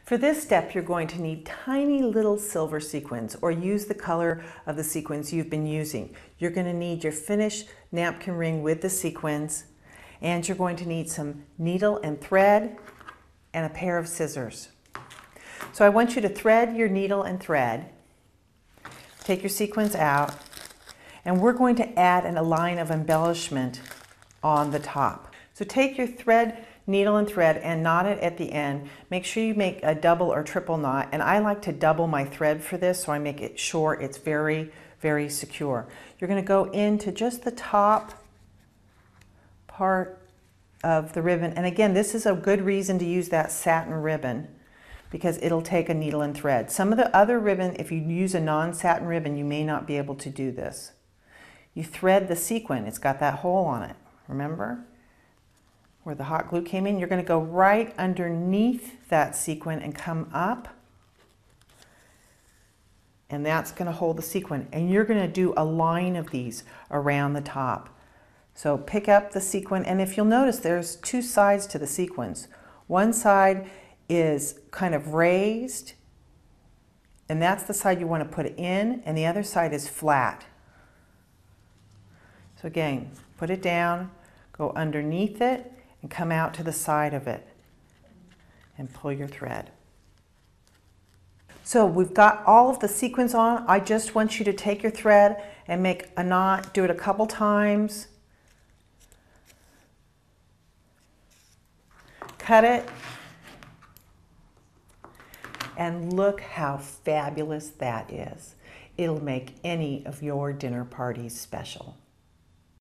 For this step, you're going to need tiny little silver sequins, or use the color of the sequins you've been using. You're going to need your finished napkin ring with the sequins, and you're going to need some needle and thread and a pair of scissors. So I want you to thread your needle and thread, take your sequins out, and we're going to add a line of embellishment on the top. So take your thread, needle and thread, and knot it at the end. Make sure you make a double or triple knot, and I like to double my thread for this, so I make it short. It's very, very secure. You're going to go into just the top part of the ribbon, and again, this is a good reason to use that satin ribbon, because it'll take a needle and thread. Some of the other ribbon, if you use a non-satin ribbon, you may not be able to do this. You thread the sequin. It's got that hole on it, remember? Where the hot glue came in. You're going to go right underneath that sequin and come up. And that's going to hold the sequin. And you're going to do a line of these around the top. So pick up the sequin, and if you'll notice, there's two sides to the sequins. One side is kind of raised, and that's the side you want to put it in, and the other side is flat. So again, put it down, go underneath it, and come out to the side of it, and pull your thread. So we've got all of the sequins on. I just want you to take your thread and make a knot, do it a couple times, cut it, and look how fabulous that is. It'll make any of your dinner parties special.